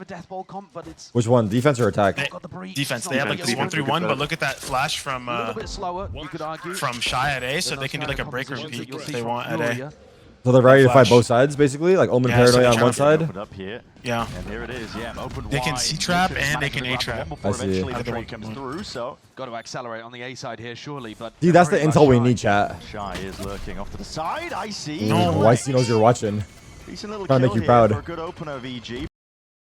a death ball comp, but it's Which one? Defense or attack? Defense. They have like this 1-3-1, but look at that flash from a little bit slower, you could argue. from Shy at A, so they can do like a break room peek if they want at A. So they're ready to fight both sides, basically, like Omen Paranoia on one side. Yeah. And there it is. Yeah, open They can wide. C-trap and they can A-trap. I see. The trade comes through, so Got to accelerate on the A side here, surely. But Dude, that's the intel we need, chat. Shy is lurking off to the side. I see. No, IC knows you're watching. Decent little Trying to make kill you proud. here for a good opener, VG.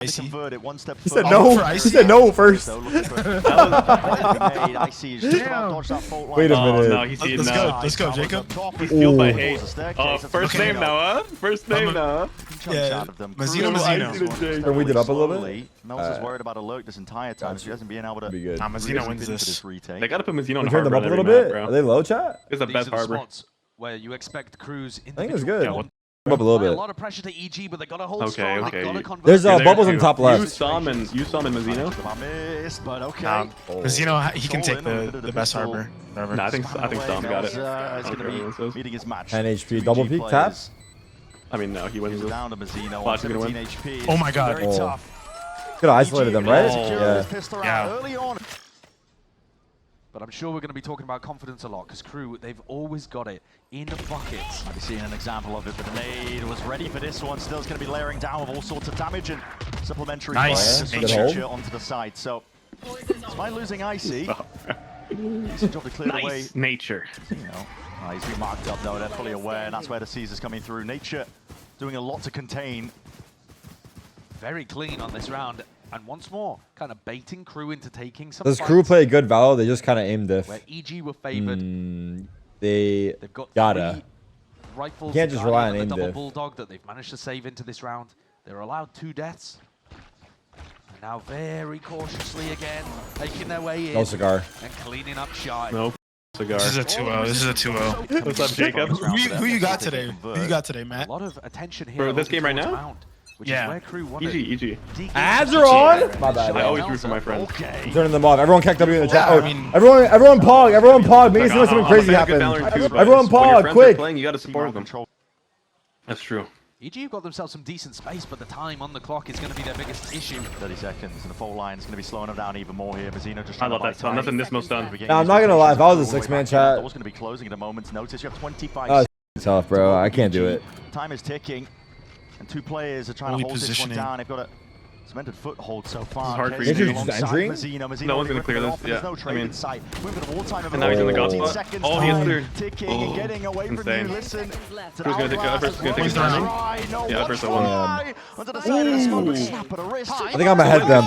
They convert it one step He said further. no. for He IC. said no first. So looking for I see. Just dodge that fault line. Wait a minute. No, he's seeing Let's now. Let's go, Jacob. He's fueled by Ooh. hate. First Okay. name Noah. First name Noah. Yeah, Mazzino. Turn we did up a little bit. Mel's is worried about a lurk this entire time. She hasn't been able to Be good. Nah, Mazzino wins for this. retake. They gotta put Mazzino on We turned them harbor up a on little every bit. map, Are bro. they low, chat? It's the These best are the harbor. spots where you expect crews I think it's good. Yeah, Them up a little A bit. lot of pressure to EG, but they got to hold Okay, strong. okay. They gotta convert. There's Yeah, there bubbles you on go. top You left. saw him and Mazzino. Missed, but okay. Mazzino, he can take the best harbor. Nah, I think Sam got it. He's going to be meeting his match. 10 HP, Two double EG peek, players. tap. I mean, no, he wins He's this. down to Mazzino. Watch, he's gonna 17 win. HP. Oh my God. Very Oh. tough. Could have isolated them, right? Yeah. Yeah. Early on. But I'm sure we're going to be talking about confidence a lot because crew, they've always got it in the buckets. Might be seeing an example of it, but the nade was ready for this one. Still, it's going to be layering down with all sorts of damage and supplementary Nice. fire Good to hold. onto the side. So, despite losing Icy, decent job to clear away. Nice nature. You know, he's been marked up though. They're fully aware, and that's where the Caesar's coming through. Nature doing a lot to contain. Very clean on this round. And once more, kind of baiting crew into taking some Does fights crew play good Valo? They just kind of aim diff. where EG were favored. They They've got gotta. 3 rifles. You can't just rely on the aim double diff. bulldog that they've managed to save into this round. They're allowed 2 deaths. And now very cautiously again, making their way in No cigar. and cleaning up Shy. No cigar. This is a 2-0. This is a 2-0. What's up, Jacob? Who you got today? Who you got today, A Matt? lot of attention here. For this looking game right towards now? Mount, which Yeah. is where crew wanted. EG. Ads are on? My bad. I always root for my friends. Okay. I'm turning them off. Everyone keck W in the chat. Yeah, Oh, I mean- everyone pog. Maybe something crazy happened. Everyone pog, quick. Playing, you gotta support them. Control. That's true. EG have got themselves some decent space, but the time on the clock is going to be their biggest issue. 30 seconds, and the fault line is going to be slowing them down even more here. Mazzino just I trying love to that stun. Nothing this most done. Now, I'm not gonna lie, if I was a six-man chat- The door's going to be closing at a moment's notice. You have 25 Oh, it's tough, bro. I can't do it. Time is ticking, and 2 players are trying Holy to hold this one positioning. down. They've got a cemented foothold so far. This is hard for Casey you to alongside just entering? Mazzino. No one's gonna ripping clear it this, off, and there's yeah. no trade I mean- in sight. Moving to wartime of And now he's in the about God 15 spot. seconds Oh, he has time. clear. Ticking and getting away from Insane. you. Listen to Who's gonna take the Hourglass first? Gonna as take well. the turn? Try, no, Yeah, one first one. try. Onto the side of the smoke, but snap at a wrist. I think I'm gonna head them.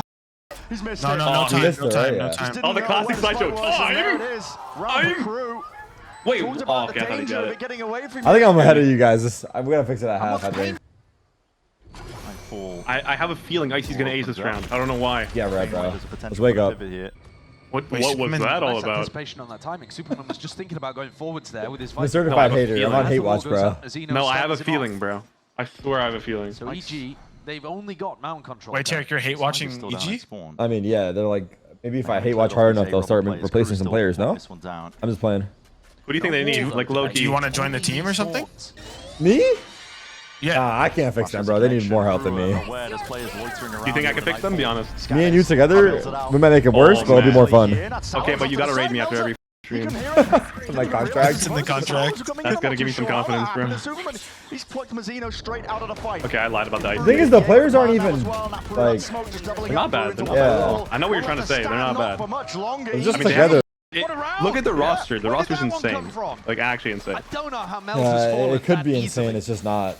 He's missed No, it. no Oh, time, missed no it, time, yeah. no Just time. didn't Oh, the know classic where the slideshow. spot was, and there Time. it is. Round the Time. crew. Wait, Talked oh, about okay, the I thought he danger got of it. it getting away from I think you. I'm ahead of you guys. I'm gonna fix it at half, I think. I have a feeling Icy's gonna ace this round. I don't know why. Yeah, right, bro. There's a potential Let's wake for a up. pivot here. What Wait, was Superman- that all Nice about? anticipation on that timing. Superman was just thinking about going forwards there with his I'm a fight. certified No, I have a hater. I'm feeling. on As hate the wall watch, goes bro. up, Mazzino No, I have a sends him off. feeling, bro. I swear I have a feeling. So EG, they've only got mount control. Wait, Tarik, you're hate watching Still down at EG? spawn. I mean, yeah, they're like, maybe if I hate watch hard enough, they'll start replacing some players, no? This one down. I'm just playing. Who do you think they need? Like low Do key. you want to join the team or something? Me? Yeah. Nah, I can't fix them, bro. They need more help than me. Do you think I can fix them? Be honest. Me and you together, we might make it worse, but it'll be more fun. Okay, but you gotta raid me after every stream. My contract. It's in the contract. That's gonna give me some confidence, bro. He's plucked Mazzino straight out of the fight. Okay, I lied about that. The thing is, the players aren't even, like, They're not bad. They're not Yeah. bad at all. I know what you're trying to say. They're not bad. they're just I mean, they together. Look at the roster. The roster's insane. Like actually insane. I don't know how Mel's has fallen It could that be easily. insane. It's just not.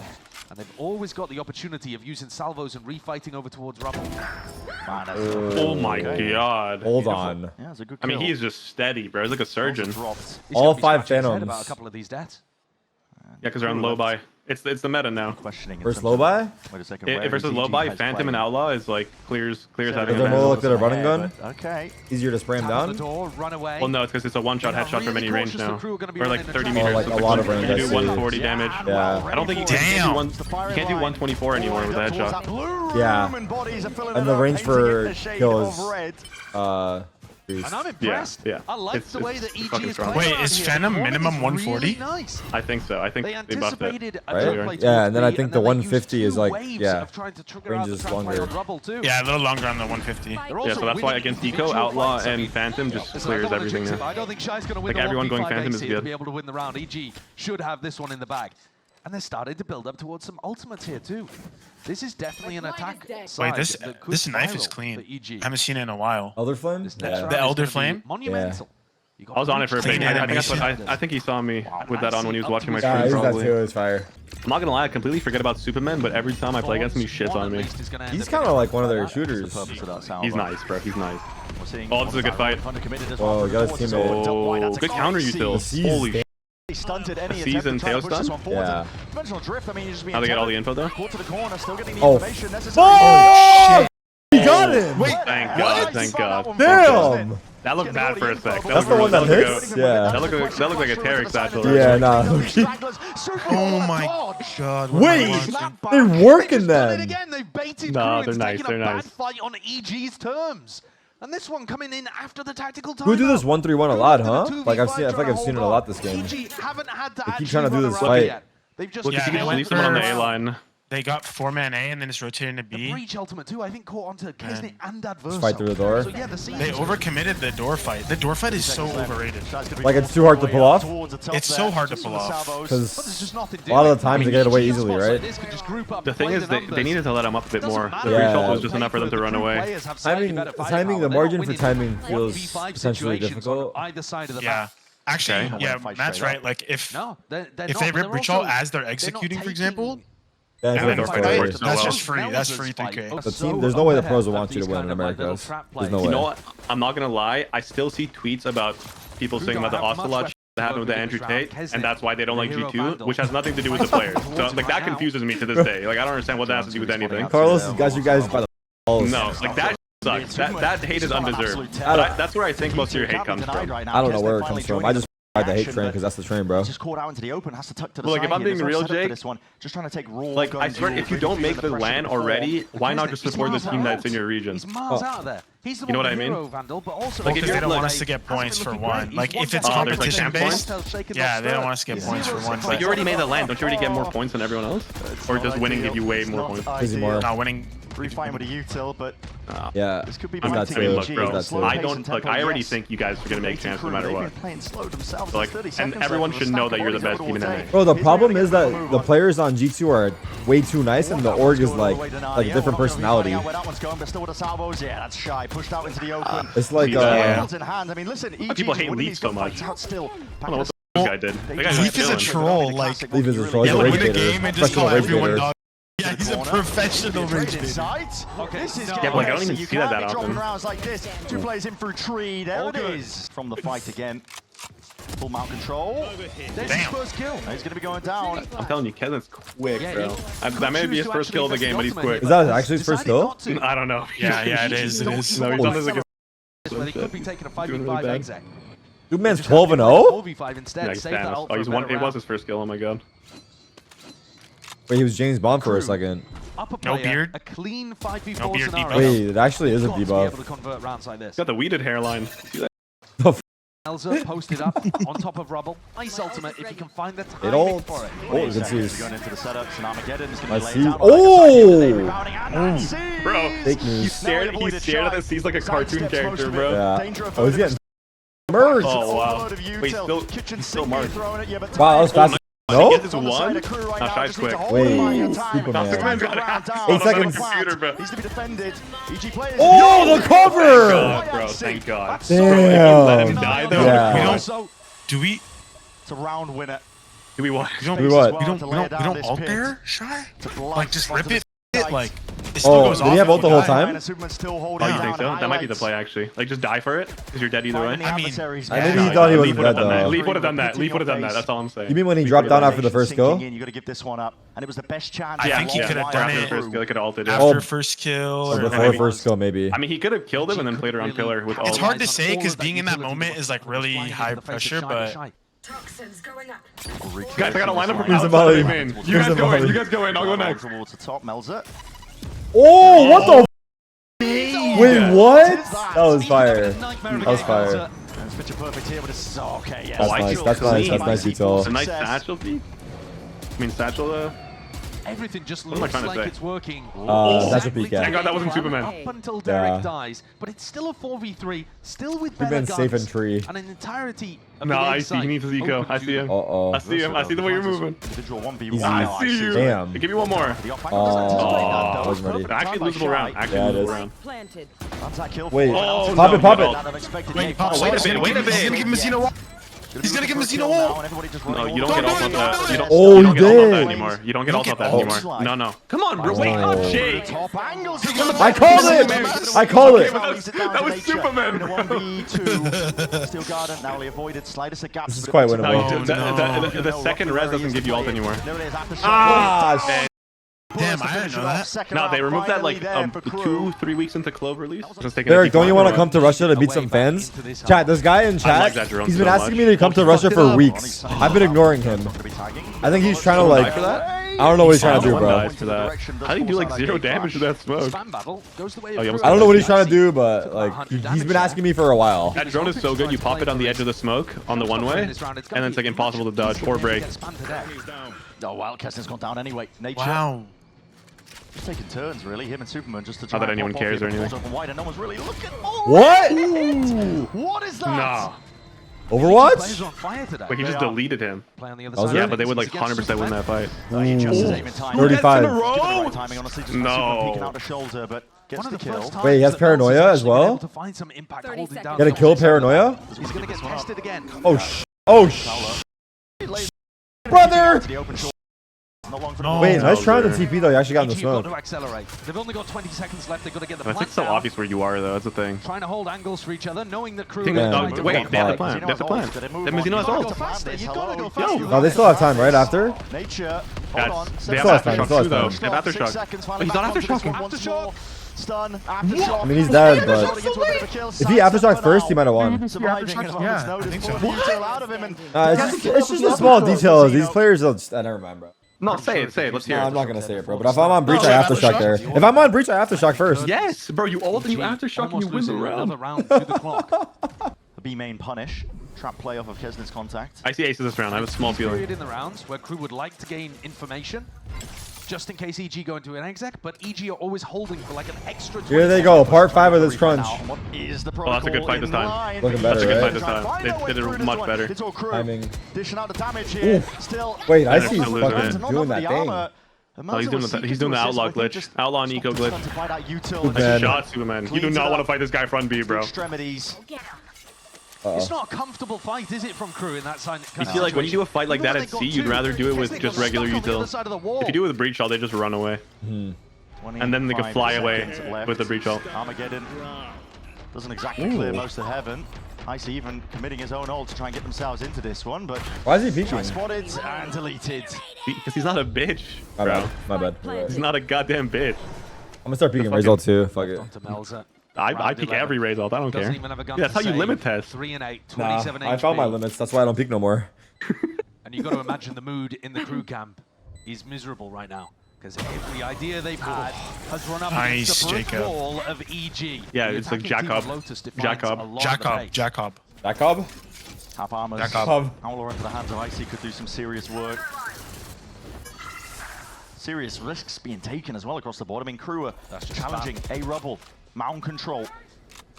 And they've always got the opportunity of using salvos and refighting over towards rubble. Oh my god. Hold on. Yeah, it's a good I mean, kill. he's just steady, bro. He's like a surgeon. He's All gonna be 5 scratching his head Phantoms. about a couple of these deaths. Yeah, because they're on low buy. It's the meta now. Questioning in Versus terms of- low-buy? Wait a second. It, where versus is low EG buy, has Phantom played? and Outlaw is like clears Is having there an more advantage. look at a running gun? Okay. Easier to spray him Tap on the down? door, run away. Well, no, it's because it's a one-shot Yeah, headshot from really any range cautious, the now. crew are gonna be Or like running the 30 trap. meters. Oh, like so a it's lot of you range, can I do see. 140 damage. Yeah. I don't think you Damn. can you can't do 124 anymore with a headshot. Yeah. And the range for kill is 3. And I'm impressed. Yeah. I like It's- the way it's that EG fucking is strong. playing. Wait, around is here. Phantom Performance minimum is 140? really nice. I think so. I think They they buffed it. anticipated a Right? turn play Yeah, and then I towards think B, the and then they 150 used is like, two waves yeah, of trying to trigger range out the is trap play longer. on Rubble too. Yeah, a little longer on the 150. They're Yeah, also so that's why winning against Eco, individual Outlaw, fights. I and mean, Phantom just listen, I clears don't wanna everything jinx it, now. but I don't think Shy's going to win Like, the everyone going 1v5 Phantom ace is here to good. be able to win the round. EG should have this one in the bag. And they're starting to build up towards some ultimates here too. This is definitely an attack side Wait, this that could this knife is spiral clean. for EG. I haven't seen it in a while. Elder Flame? This next Yeah. round The is Elder gonna be Flame? monumental. You got I was on it for a Clean bit. I think animation. I think he saw me with that on when he was watching my Yeah, stream. he's that Probably. too. It's fire. I'm not gonna lie, I completely forget about Superman, but every time I play against him, he shits on me. He's kind of like one of their shooters. He's nice, bro. He's nice. Oh, this is a good fight. Whoa, you got his teammate. Oh, good counter util. Seize, Holy damn. shit. Stunted any Seize attempt and to try to tail push this stun? one forward. Yeah. Conventional drift, I mean, you're just being How'd they get all the info though? caught to the corner, still getting the Oh. information necessary. Oh, he got him! Wait, Thank God, thank God. Damn! That looked bad for a sec. That's the one that hits? Yeah. That looked like a Tarik satchel. Yeah, nah. Oh my God. what am I Wait! watching? They're working them. Again, they've baited No, crew they're into nice, taking they're a bad nice. fight on EG's terms. And this one coming in after the tactical time. We do this 1-3-1 a lot, huh? Like I feel like I've seen it a lot this game. EG haven't had to They keep actually trying to do run this around fight. yet. They've just Look, Yeah, if you they can went leave someone on the for- A line. They got 4-man A and then it's rotating to the B. breach ultimate too, I think caught onto Kesnit and Adverso. fight through the door. So yeah, the scene They is- overcommitted the door fight. The door fight is so overrated. Like it's too hard to pull off? It's so hard to pull off. But Because there's just nothing a lot of doing. the times they get away easily, right? The thing is, they needed to let him up a bit more. The Yeah. free shot was just enough for them to run away. Timing, the margin for timing feels potentially difficult. Either side of the Yeah. map. Actually, Okay. yeah, Fight Matt's straight right. up. Like if No, they're if not, they but rip they're breach also- ult as they're they're not executing, for example, That's and what then the fight, players. that's just free. That's free 3K. The team, there's no way the pros will want you to win in Americas. There's no You know way. what? I'm not gonna lie. I still see tweets about people saying about the Ocelot that happened with the Andrew Tate, and that's why they don't like G2, which has nothing to do with the players. So like that confuses me to this day. Like I don't understand what that has to do with anything. Carlos has got you guys by the balls. No, like that sucks. That hate is undeserved. That's where I think most of your hate comes from. I don't know where it comes from. I just ride the hate train because that's the train, bro. Just caught out into the open, has to tuck to the Well, like, side if I'm here. being There's no real, setup for Jake, this one. Just trying to take raw Like I swear, if you don't make the LAN already, why not just support the team that's in your region? He's miles out of there. He's the You know one what I with mean? Hero Vandal, but also Like, if Because you're they don't like- want us to get points for one. Like if it's Oh, there's, like, competition champ based, yeah, they don't want us to get points for one. But But you already made the LAN. Don't you already get more points than everyone else? Or does winning give you way more points? Gives you more. not winning. Refine with a util, but Yeah. this could be I mean, biting too. look, bro, That's too. I don't like. I already think you guys are gonna make champs no matter what. So, like, and everyone should know that you're the best team in NA. Bro, the problem is that the players on G2 are way too nice, and the org is like a different personality. Where that one's going, but still with the salvos. Yeah, that's shy. Pushed out into the open. It's like Yeah. Hands in hand. I mean, listen, people hate Leaf so much? Still. I don't know what the this guy did. That guy's Leaf is a chilling. troll. Like Leaf is a troll. yeah, He's a like rage win the baiter. game and just Professional call rage everyone baiter. dog. Yeah, he's a professional rage baiter. This is Yeah, but like, I don't even see that dropping often. rounds like this. Two players in through tree. There it is. From the fight again. Full mount control. There's his Damn. first kill. He's going to be going down. I'm telling you, Kevin's quick, Yeah, bro. he- That may be his first kill of the game, but he's quick. Is that actually his first Decided kill? not to. I don't know. Yeah, it is. It is. No, he's done this against. Where they could be taking a Doing 5v5 really exec. Dude, man's 12-0? 4v5 instead. Yeah, he's Save that Thanos. ult Oh, for he's a one. better It was round. his first kill. Oh my god. Wait, he was James Bond for a second. Upper No player, beard. A clean 5v4 No beard scenario. debuff. Wait, it actually is a Got to be able to debuff. convert rounds like this. He's got the weeded hairline. See that? Elza posted up on top of rubble. Nice ultimate if you can find the It timing all. for it. Oh, you can see his. Going into the setups and Armageddon is going I to be see. laid down. Oh! Bro, Fake he news. stared at this. He's like a cartoon character, bro. Yeah. Oh, he's getting merged. Oh wow. Wait, still marked. Wow, that was fast. He No? gets this one. Now Shy's quick. Wait, Superman. Superman's got 8 seconds. Computer, bro. Needs to be defended. EG players. Oh, the cover! God, bro, thank God. Damn. Let him die though. Yeah. We Yeah. don't. So, Do we? It's a round winner. Do we what? We don't. Do what? We don't ult there, Shy. Like just rip it. Like it still Oh, goes did off. he have and ult the we'll whole die. time? Oh, you think so? That might be the play actually. Like just die for it, because you're dead either way. I mean, I maybe he thought he was Leaf would have dead done that. though. Leaf would have done that. Leaf would have done that. That's all I'm saying. You mean when he dropped down after the first kill? You got to give this one up, and it was the best chance. I think he Yeah, could have after done the it first kill, he could have ulted it. after Oh. first kill Or or before maybe. first kill, maybe. I mean, he could have killed him and then played around pillar with It's ult. hard to say because being in that moment is like really high pressure, but Toxins going up. Guys, I got a lineup from Here's the outside volley. of main. You Here's guys the go in. volley. You guys go in. I'll go next. Towards the top, Melzer. Oh, what the? Wait, what? That was fire. That was fire. It's picture perfect here, but it's okay. Yeah, That's nice. That's nice. That's nice detail. It's a nice satchel peek. I mean, satchel. Everything just What am I looks trying to like say? it's working. That's a peek, yeah. Thank God that wasn't Superman. Up until Tarik Yeah. dies, but it's still a 4v3, still with We've better been guns, safe in tree. and an entirety of No, the I A see. He site needs his eco. open I to see him. them. Uh-oh. I see him. I see the way you're moving. Individual 1v1. Easy. I see you. Damn. Give me one more. Oh, wasn't ready. Actually, losable round. Actually, Yeah, it losable is. round. Planted. Wait, Oh, pop no, it, pop no. it. Wait, Oh, wait a bit. Wait a He's gonna bit. give him a Xeno wall. He's gonna give him a Xeno wall. No, you don't get ult on that. You don't, Oh, you don't you get ult on that did. anymore. You don't get ult on that ult. anymore. No, no. Come on, bro. Wait Oh. up, Jake. I called it. I called it. That was Superman, bro. Still garden, narrowly avoided. Sliders a gap. This is quite No, winnable. the second res doesn't give you ult anymore. Ah, Man. Damn, I didn't know that. No, they removed that like 2-3 weeks into Clove release. Just taking a Derek, deep don't you dive want to on come to Russia to beat some fans? Chat, this guy in like chat, that drone he's been so asking much. me to come to Russia for weeks. I've been ignoring him. I think he's trying to like, I don't know what he's trying to do, bro. Dies to that. How do you do like 0 damage to that smoke? Spam battle goes the way Oh, of yeah, Crew. I don't know what he's trying to do, but like, he's been asking me for a while. That drone is so good, you pop it on the edge of the smoke on the one way, and then it's like impossible to dodge or break. Oh, wow, Keston's gone down anyway. Nature. Wow. Just taking turns, really. Him and Superman just to Not try that and anyone pop cares off or here. anything. Open wide and no one's really looking. Oh, What? what is that? Nah. Overwatch? Players are on fire today. Like he just deleted him. Play on the other Was side. it? Yeah, but they would like 100% win that fight. He just is aiming time. 35. That's in a row? Give it the right timing, honestly, just No. Superman peeking out the shoulder, but gets One the of the kill. first times Wait, he has that Mel's paranoia as actually been well? able to find some impact 30 holding down seconds. Gotta the kill opposition. paranoia? He's gonna get tested again. Oh sh. Oh sh. Brother! The open short. Not long for the No. ball. Wait, nice try on the TP though. You actually got in the EG have got smoke. to accelerate. They've only got 20 seconds left. They've got to get the It's plant like so down. obvious where you are though. That's the thing. Trying to hold angles for each other, knowing the crew. Think Yeah. that- wait, they have the plan. Mizzino They have the plan. has ult. Then Mizzino has You've got to ult. go faster. You've got to go Yo. faster. Oh, they still have time, right? After? Nature. Guys, Hold on. they have Still has time, aftershock still has too though. time. They have aftershock. But he's not aftershocking. Stun. Aftershock. I mean, he's dead, but if he aftershocked first, he might have won. Surviving at a moment's Yeah, I notice. think so. Pulled the util out of him and It's just the small details. These players will just, never mind, bro. No, say it. Let's hear No, it. I'm not gonna say it, bro. But if I'm on breach, I aftershock there. If I'm on breach, I aftershock first. Yes, bro, you ult and you EG aftershock and you almost win the losing round. another round through the clock. the B main punish. Trap play off of Kesnet's contact. I see aces this round. I have a small feeling. Period in the rounds where crew would like to gain information, just in case EG go into an exec, but EG are always holding for like an extra. Here they go. Part 5 of this crunch. What is the Oh, that's a good fight this time. Looking better, That's a good right? fight this time. They did it much better. It's all crew. Timing. Dishing out the damage here. Oof. Still. Wait, I They're see still he's losing fucking it. doing that thing. Oh, he's doing the outlaw glitch. Outlaw and eco glitch. Good Nice man. shot, Superman. You do not want to fight this guy front B, bro. Extremities. It's not a comfortable fight, is it, from crew in that side? You see, like when you do a fight like that at C, you'd rather do it with just regular util. If you do it with breach ult, they just run away, and then they can fly away with the breach ult. Armageddon doesn't exactly clear most of heaven. Icy even committing his own ult to try and get themselves into this one, but Why is he peeking? spotted and deleted. Because he's not a bitch, My bro. bad. My bad. You're right. He's not a goddamn bitch. I'm gonna start peeking result too. Fuck it. Onto Melza. I peek every raise ult. I don't care. Doesn't even have a gun Yeah, that's to how you save. limit test. 3 and 8, Nah, 27 I found my HP. limits. That's why I don't peek no more. And you've got to imagine the mood in the crew camp is miserable right now. Because every idea they've had has run up Nice, against the brick Jacob. wall of EG. Yeah, The it's like attacking team of Jacob. Lotus defines Jacob. a lot of the Jacob, pace. Jacob. Jacob? Half armors. Jacob. Howler into the hands of Icy could do some serious work. Serious risks being taken as well across the board. I mean, crew are That's just challenging a rubble, mountain control.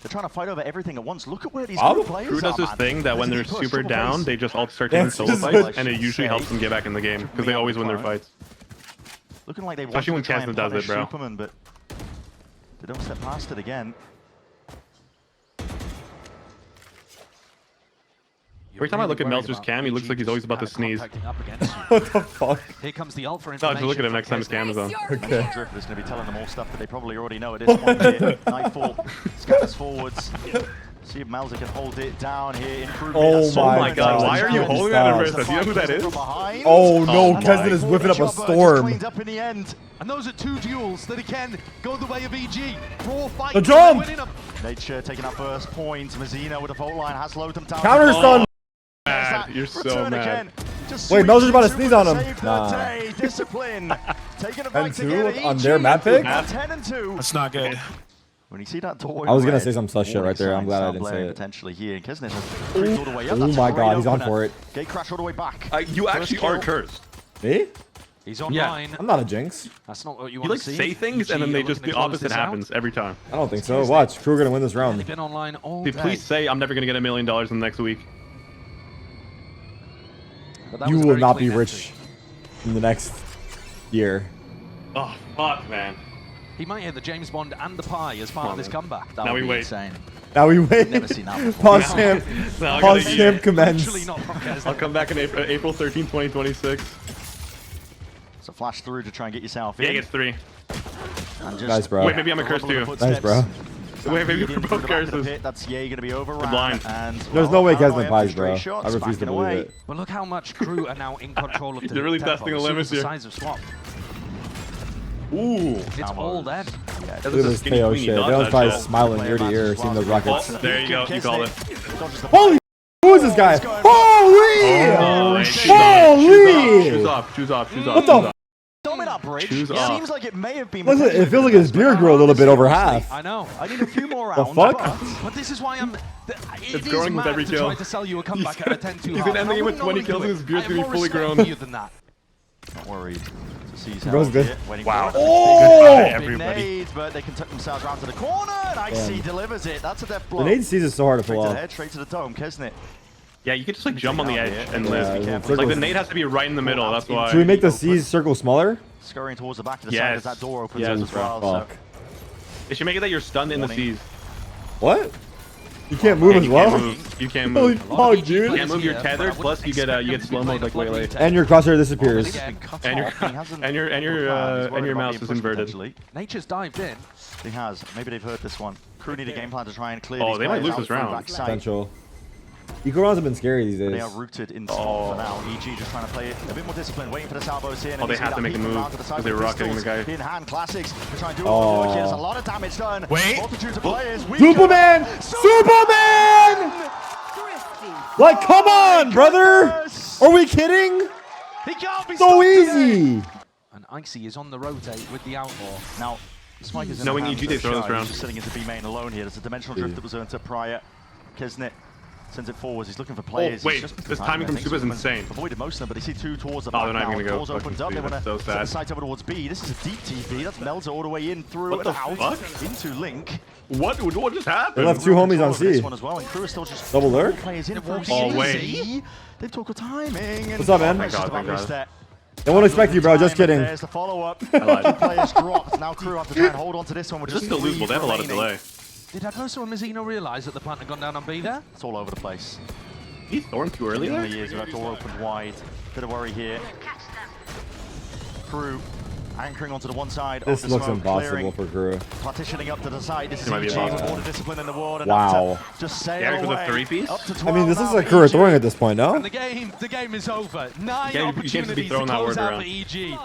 They're trying to fight over everything at once. Look at where these Wow. crew players Crew does are, this man. thing that when they're Lazy push, super triple down, face. they just all start taking That's solo just fights, what- and it usually helps them get back in the game because they always win their fights. Looking like they want Especially when to try and Kesnet does punish it, bro. Superman, but they don't step past it again. Every time I look at Meltzer's cam, he looks like he's always about to sneeze. What the fuck? Here comes the ult for No, information. just look at him from next time his Kesnet. cam is on. Okay. Drift is going to be telling them all stuff that they probably already know at this point here. Nightfall scatters forwards. See if Malza can hold it down here. Improve Oh it. my God, why are you God, holding stop. that in reverse? Do you know who that is? Oh no, Oh Kesnet my. is whipping up a storm. Up in the end. And those are 2 duels that again go the way of EG. Raw fight. The jump! winning them. Nature taking up first point. Mazzino with a fault line has slowed them down. Counter stun. Mad. You're so Return mad. again. Just Wait, sweet Melzer's about to Super sneeze on him. save the Nah. day. Discipline. Taking it back 10-2 together. on their map pick? 10 and 2. That's not good. When you see that door, I was gonna say some sus shit right there. I'm glad I didn't say it. Potentially here, Kisnet has all the way up. Oh my god, he's on for it. Gate crash all the way back. You actually are cursed. Me? He's online. I'm not a jinx. That's not what you You want like to see. say things and then they just the opposite happens every time. I don't think so. Watch, crew are gonna win this They've round. been online all Dude, day. please say I'm never gonna get $1 million in the next week. But that You was a will very not be clean rich in the next year. Oh fuck, man. He might hit the James Bond and the pie as part of this comeback. That Now would we be wait. insane. Now we wait. Never seen that before. Pause champ. Now I Pause gotta champ commence. Literally not from Kesnet. I'll come back in April 13, 2026. So flash through to try and get yourself Yeah, in. he gets 3. And just Nice, bro. Wait, maybe I'm a curse too. Nice, bro. Wait, maybe we're both curses. That's going to be overrun. blind. And, There's no way Paranoia Kesman pies, for bro. straight shots, I refuse to backing believe away. it. But look how much crew are now in control of the They're really tempo. testing the As soon limits as the here. sides have swapped. Ooh. It's all then. Yeah, That Look was at a this skinny KO queenie shit. dodge That was that probably shot. smiling ear to ear, seeing those rockets. Oh, there you go. You called it. Holy! Who is this guy? Holy! Oh, Holy! Shoes off. Shoes off. Shoes off. What the shoes off. Doming up bridge. Choose It off. seems like it may have been. Listen, it feels like his beard grew a little bit over half. I know. I need a few more The rounds. fuck? But this is why I'm. It's growing with every to kill. try to sell you a comeback at a 10-2. He's gonna end the game with 20 kills and his beard's gonna be fully grown. You than that. Not worried. Bro's good. Wow. Oh! Everybody. Nades, but they can tuck themselves around to the corner, and Icy delivers it. That's a death blow. The nade sees is so hard to Straight pull to the off. head, straight to the dome, Kesnet. Yeah, you could just like jump on the edge and Yeah, live. circles. Like the nade has to be right in the middle. That's why. Should we make the C's circle smaller? Scurrying towards the back of the side Yes. as that door opens Yes, up as well. Fuck. So They should make it that you're stunned in the Warning. C's. What? You can't move as You well? can't move. You can't Holy move. fuck, You dude. can't move. You're tethered. Plus you get slow mo like way late. And your crosshair disappears. And your mouse is inverted. Nature's dived in. He has. Maybe they've heard this one. Crew need a game plan to try and clear Oh, these they might players lose out this through round. backside. Potential. Eco rounds have been scary these They days. are rooted in spawn for now. EG just trying to play it a bit more disciplined, waiting for the salvos here. And Oh, then they you have see to make a that move, peek around to the side because they're with rocketing the pistols guy. in hand. Classics to try and do what they do. There's a lot of damage done. Wait. Multitudes of players. Superman! Superman! Like, come on, brother! Are we kidding? He can't be So stopped today. easy! And Icy is on the rotate with the outlaw. Now, Spike is in Knowing the hands EG, they of throw this Shy, round. who's just sitting into B main alone here. There's a dimensional drift that was earned to prior. Kisnet sends it forwards. He's looking for players. wait, He's just this timing from Super is insane. Avoided most of them, but they see two towards the Oh, back they're not now. even gonna go Doors fucking opened up. They speed. want to That's so set the sad. sights over towards B. This is a deep TP. That's Melza all the way in, through, What and the out fuck? into Link. What just They happened? left two homies on This C. one as well, and Crew is still just Double lurk? players in for Oh, wait. easy. They've talked of timing. And What's up, man? Just Thank about God. missed that. They won't expect you, bro. Just kidding. There's the follow-up. lied. Two players dropped. Now Crew have to try and hold on to this one. With This is just still losable. They have a lot of remaining. delay. Did Adverso and Mazzino realise that the plant had gone down on B there? It's all over the place. He's thorn too early Early there. years with that door opened wide. Bit of worry here. Crew anchoring onto the one side This of the looks smoke, impossible clearing, for crew. partitioning up to the side. This is might be EG with impossible. all the discipline in the world. And Wow. up to just sail Tarik with a away. three-piece? Up to I 12 mean, this is now a for crew EG. throwing at this point, no? And the game is over. 9 Yeah, you can't just be opportunities to throwing that close word out around. for EG.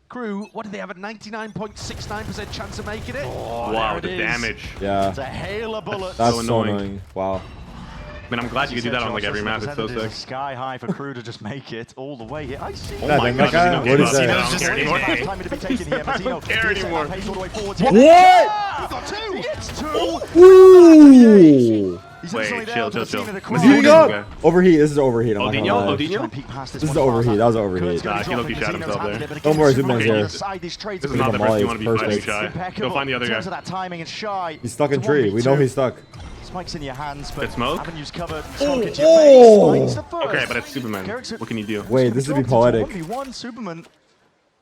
Crew, what do they have? A 99.69% chance of making it? Oh, Wow, there the it is. damage. Yeah. It's a hail of bullets. That's so so annoying. annoying. Wow. I mean, I'm glad you could do that on like every map. It's so sick. Sky high for Crew to just make it all the way here. I see. Oh Yeah, my then god, that guy- does what he is that? not Just care anymore? Time to be taken here. I don't care anymore. Pace all the way forwards. What? He's got two. He gets two. Ooh! He's Wait, instantly chill, down to the chill, scene of the chill. crowd. Heating Okay. up! Overheat. This is overheat. I'm not gonna Odinho? lie. Odinho? Trying to peek past This is one the far overheat. side. That was overheat. Kurt's gonna Nah, be he low-key dropping. shot Zeno's himself handed there. it, but Don't worry, against Superman's the here. other side, these trades This are is not the Molly best you is want to be fighting, perfect. Shy. impeccable. Go find the other In terms guy. of that timing and Shy. He's stuck in It's a tree. We know 1v2. he's stuck. Spike's in your hands, but Bit smoke? avenues covered. Smoke into Oh! your face. Finds the first. Okay, but it's Superman. What can you do? Wait, this would be poetic. 1v1 Superman.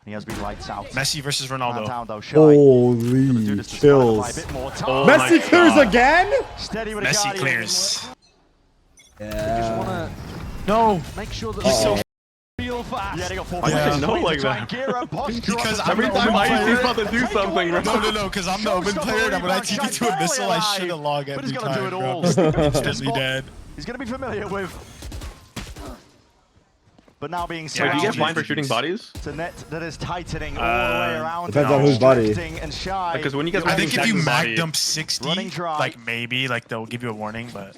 And he has been lights out. Messi versus Ronaldo. Down, though, Shy. Holy Do this to chills. Spider-Man a bit more time. Oh my Messi clears God. again? Steady with a Messi Guardian. clears. Just want to No. make sure that Uh-oh. they so real fast. Yeah, they got 4 Why Yeah. would they know like that? Because Every I'm time the I open he's player. about to do something, bro. No, because I'm the open player, and when I TP to a missile, I should have log But every he's gonna do time, it bro. all. Instantly dead. He's gonna be familiar with. But now being Wait, do you get surrounded. blind for shooting bodies? It's a net that is tightening all the way around. Depends on whose body. Restricting And Shy. Because when you get I think if you Jackson's mag body- dump 60, Running dry. like maybe, like they'll give you a warning, but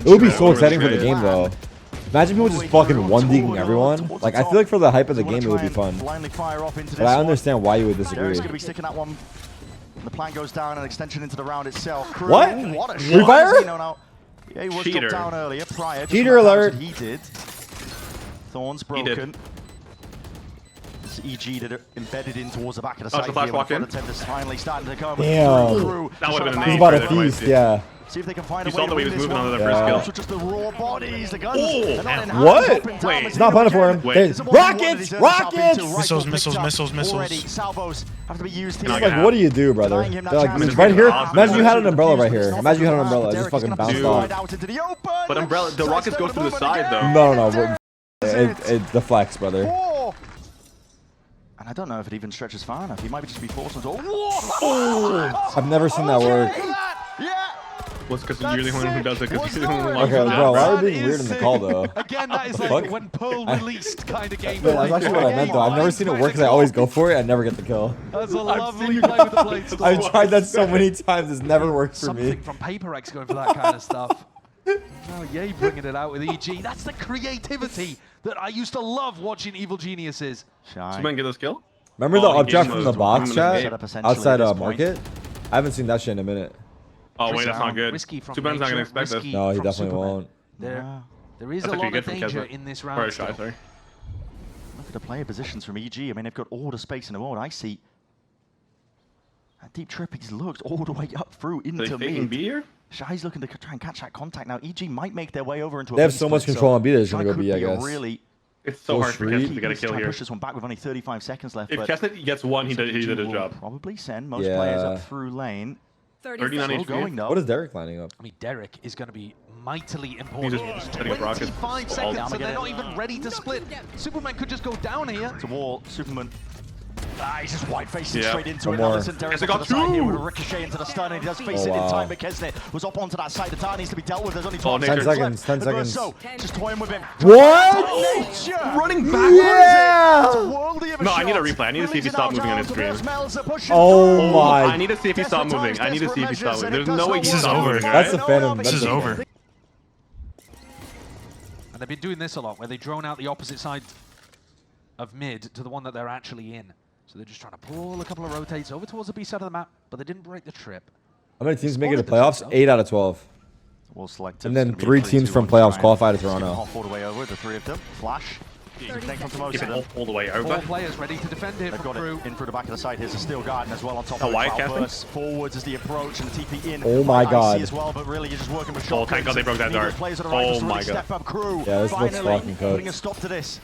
It would be so exciting for the game, though. Imagine people just fucking 1-deking everyone. Like, I feel like for the hype of the game, it would be fun. But I understand why you would disagree. Derek's going to be sticking that one. The plan goes down, an extension into the round itself. Crew, What? What a Refire? shot. Yeah, he was Cheater. dropped down earlier. Prior. Cheater alert. He did. Thorns broken. EG that are embedded in towards the back of the site. The flash walk in. Is finally starting to come. Damn. Crew, That would have been He's an about to there, feast, might yeah. see if they can find a You way saw to the way he win was this moving one. on to the first Yeah. kill. Also just the raw bodies, the guns. Oh, they're not in half what? up in time. Wait. It's It's not punted for him. again. Hey, This is what he wanted. rockets! He's earned himself into. Rockets! Rifle Missiles, picked missiles, up. missiles, missiles. Already, salvos have to be used here. Like, Like, what do you do, brother? Denying him that They're like, chance. right here. Awesome. Imagine you had an umbrella right here. Imagine you had an umbrella. It just Derek is fucking gonna bounced slide off. out into the open. But umbrella, the rockets go through the side though. No. It deflects, brother. Four. And I don't know if it even stretches far enough. He might just be forced into. Whoa! I've never seen that work. Yeah. Well, it's because you're the one who does it. Because you're the one who Okay, launches bro, it. why are we being weird in the call, though? Again, that is Fuck? like when Pearl released kind of gameplay. That's actually what I meant, though. I've never seen it work because I always go for it. I never get the kill. That's a lovely play with the blades. I've tried that so many times. It's never worked for me. Something from Paper X going for that kind of stuff. Oh, yay, bringing it out with EG. That's the creativity that I used to love watching Evil Geniuses. Superman get this kill? Remember the Oh, he object gave from him the those box women chat escape. Essentially outside at this point. market? I haven't seen that shit in a minute. Oh wait, that's not good. Risky from Superman's not gonna nature, expect this. risky No, he from definitely Superman. won't. There is That's a actually lot good of from danger Keswick. in this Or round. shy, still. sorry. Look at the player positions from EG. I mean, they've got all the space in the world. I see. That deep trip, he's looked all the way up through Are they into faking mid. B here? Shai's looking to try and catch that contact. Now, EG might make their way over into a They have B so much split, control on B that it's Shai gonna go could B, I be a guess. Really It's so Full hard for street. Keswick to get a kill try and here. push this one back with only 35 seconds left. If but Keswick gets one, he did his will job. Probably send most players Yeah. up through lane. 39 Still HP. going though. What is Derek lining up? I mean, Derek is going to be mightily important. He's here. just There's setting up rockets. 25 All seconds, down and they're again. not even ready to split. Superman could just go down here. To wall, Superman. He's just white-facing Yeah. straight into One it. more. Allison Derek Yes, I to got the side here two. with a ricochet into the stun, and he does face Oh, it in wow. time, but Kesnet was up onto that side. The tower needs to be dealt with. There's only 12 Nature. 10 seconds, 10 left. seconds. So, just toying with him. What? Nature! Running Yeah! It's worldy of a No, I need a shot. replay. I need to see if he Releases stopped out moving on his down, screen. there's Melzer pushing Oh through. my. I need to see if he stopped Desperate moving. times, I need to see if he desperate stopped moving. measures, There's and no it way does he This is stopped over. moving, That's right? the Phantom. This is That's over. And they've been doing this a lot, where they drone out the opposite side of mid to the one that they're actually in. So they're just trying to pull a couple of rotates over towards the B side of the map, but they didn't break the trip. How many teams make it to Spotted the playoffs? trip, 8 out of 12. Well selected. And then It's gonna be 3 a teams from 3-2-1 playoffs try. qualify to Skip Toronto. off all the way over, the 3 of them. Flash. Connect onto most Keep of it them. all the way Four over. players ready to defend here They've from got Crew. it in through the back of the side. Here's a steel garden as well on top Oh, of wide it. casting? Burst forwards as the approach and the TP in. Oh my by God. IC as well, but really you're just working with Oh, thank God they broke that dart. Players are Oh to my really God. step up. Crew. Yeah, this looks finally fucking putting cooked. a stop to this.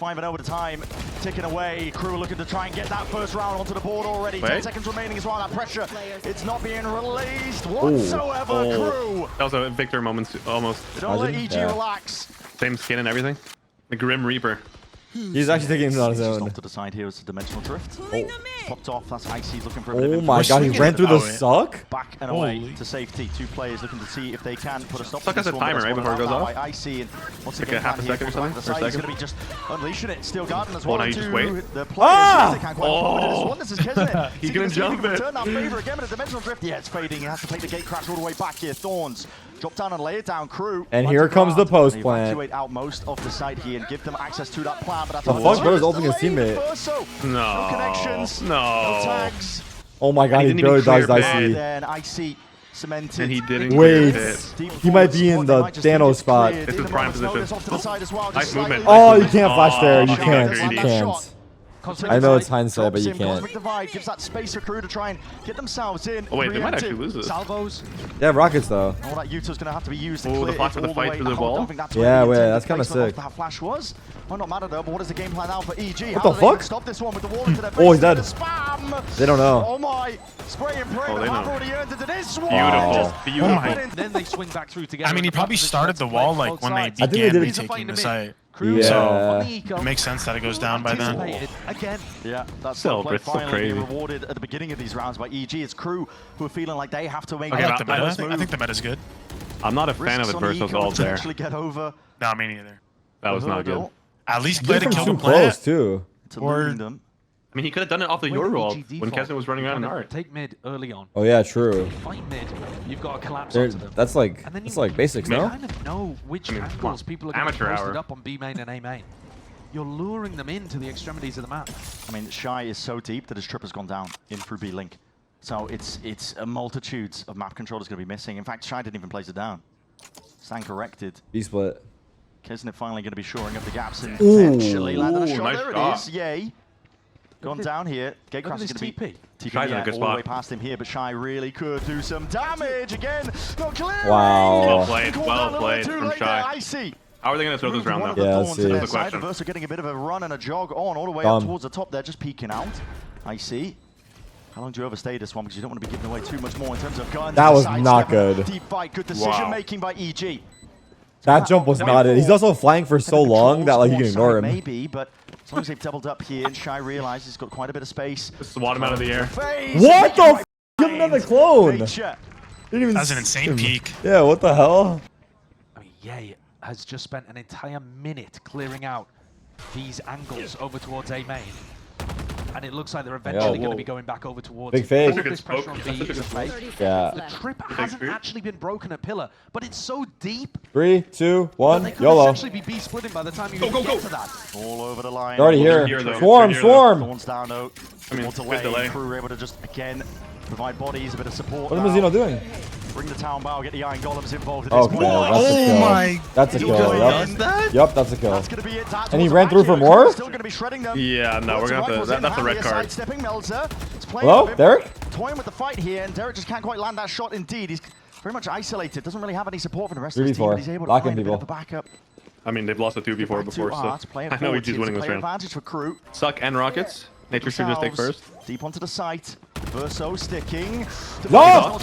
5-0 at a time, ticking away. Crew looking to try and get that first round onto the board already. 10 Wait. seconds remaining as well. That pressure, it's not being released whatsoever. Oh. Crew. That was a Victor moment, almost. Don't let Imagine. EG Yeah. relax. Same skin and everything. The Grim Reaper. He's actually taking him on his He's just own. off to the side here. It's a dimensional drift. Oh. Popped off. That's Icy's looking for a bit of Oh information. my god, he swinging ran it. through the Oh, yeah. suck? Back and away Holy. to safety. 2 players looking to see if they can put a stop Suck to has this a one, timer, but right, that's before it one goes out off? by Icy, and once Like again, a half a here second or from something, the or a side, he's second? going to be just unleashing it. Steel Garden as Oh, well. now you just to wait? The players. Ah! They can't quite hold it. This one, this is Kismet. He's gonna jump it. Turn that favor again, but a dimensional drift. Yeah, it's fading. He has to take the gate crash all the way back here. Thorns. Drop down and lay it down, Crew. And Like here to comes the guard. post They plant. Evacuate out most of the site here and give them access to that plan, but that's The a fuck, bro's lot. ulting his Delayed teammate. Verso. No. No connections. No. No tags. Oh my god, And he he didn't barely even clear dodged bed. IC. Then Icy cemented. And he didn't Wait. clear it. Deep He might forward be in support, the they might just think Thanos it's spot. cleared. This In is the prime moment's notice, position. off to the side as well, Nice just movement. slightly- Oh, you can't flash there. You Oh, can't. greedy. You That can't. shot. I know it's hindsight, but you Drops him, can't. Cosmic Divide gives that space for Crew to try and get themselves in. Oh wait, they might Preemptive. actually lose this. Salvos. They have rockets though. All that Utah's going to have to be used to Oh, the clear flash it with the all fight way through the out. wall? I don't think that's Yeah, where the wait, intended that's kinda placement of sick. That flash was. Might not matter though, but what is the game plan now for EG? What How the do they fuck? stop this one with the wall into their Oh, he's faces? dead. The spam. They don't know. Oh my! Spray and pray. Oh, but they have know. already earned into this one. Beautiful. Just Beautiful. put it in. Then they swing back through together. I mean, he probably started the wall like when they I think they began did it- retaking the site. Crew Yeah. on the eco. It makes sense that it goes down by then. Anticipated again. Yeah, that's Still, well played. it's still Finally being crazy. rewarded at the beginning of these rounds by EG. It's Crew who are feeling like they have to make Okay, I that like the meta. first I move. think the meta's good. I'm not a fan of Risks it on the versus eco ult to there. actually get over No, me neither. That was the not good. hurdle. At least play They're to from kill too the close plant. too. to Or- leading them. I mean, he could have done it off the Euro wall when Keston was running around in art. Take mid early on. Oh yeah, true. Fight mid, you've got to collapse onto them. That's like And then that's like basics, you no? kind of know which come angles on. people are going to Amateur post hour. it up on B main and A main. You're luring them into the extremities of the map. I mean, Shy is so deep that his trip has gone down in through B Link. So it's a multitudes of map controllers going to be missing. In fact, Shy didn't even place it down. Stand corrected. B split. Kisnet finally going to be shoring up the gaps and potentially landing a shot. Nice There shot. it is. Yay. Gone down here. Gatecrash is going to be TP Shy's in a good all the way spot. past him here, but Shy really could do some damage again. Not clear. Wow. Well played from Shy. I see. How are they going to throw this round, though? Yeah, let's see. That's the question. Versa getting a bit of a run and a jog on all the way up towards the top there, just peeking out. I see. How long do you overstay this one? Because you don't want to be giving away too much more in terms of guns. That was Sidestep, not good. Deep fight, good decision making by EG. That jump was not it. He's also flying for so long that like you can ignore him. Maybe, but as long as they've doubled up here and Shy realizes he's got quite a bit of space. Just swat him out of the air. What the f? Give him another clone. Nature. Didn't even That's an insane peak. Yeah, what the hell? I mean, Ye has just spent an entire minute clearing out these angles over towards A main. And it looks like they're eventually going to be going back over towards Big fake. all of this pressure on B is a fake. Yeah. The trip hasn't actually been broken at Pillar, but it's so deep 3, 2, that 1, they could YOLO. essentially be B splitting by the time you Go. get to that. All over the line. They're already here. Here, though. Swarm, They're here, swarm. Thorns down though. I mean, More good delay. Crew able to just again provide bodies, a bit of support. What is now. Mazino doing? Bring the town bow, get the Iron Golems involved at Okay, this point. that's a kill. my- That's a He kill. does Yep. that? Yep, that's a kill. That's going to be it. That's And he what's ran through for back here. more? Still going to be shredding them. Yeah, no, we're going to have to... That's a red card. Sidestepping Melzer. It's playing Hello, a bit, Derek? Toying with the fight here, and Derek just can't quite land that shot indeed. He's very much isolated. Doesn't really have any support from the rest of his team, 3v4. but he's able to Lock find in a bit of people. a backup. I mean, they've lost a 2v4 before, so I know EG's winning this round. Advantage for Crew. Suck and Rockets. Nature should just take first. Deep onto the site. Verso sticking. No!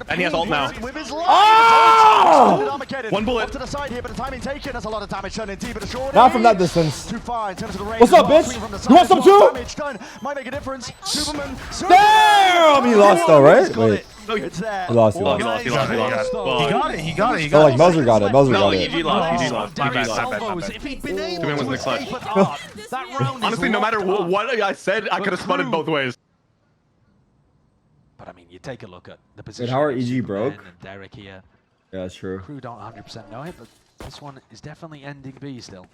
And he has ult now. With his Oh! One bullet. Up to the side here, but the timing taken. That's a lot of damage done indeed, but a short. Not from that distance. Too far in terms of the range. What's up, bitch? Swinging from the You side want some as well. too? Damage done. Might make a difference. Superman. Damn! He lost though, right? Wait. It's there. He lost, he All lost. He lost. He got it. He got it. He Oh, got like it. Melzer got it. Melzer got No, it. EG lost. EG lost. My EG bad, lost. my bad. If he'd been able Two-man was in to the clutch. escape at art, that round is Honestly, no locked matter up. what I said, I could have spun it both ways. But I mean, you take a look at the position. how are of EG Superman broke? And Derek here. Yeah, that's true. Crew don't 100% know it, but this one is definitely ending B still.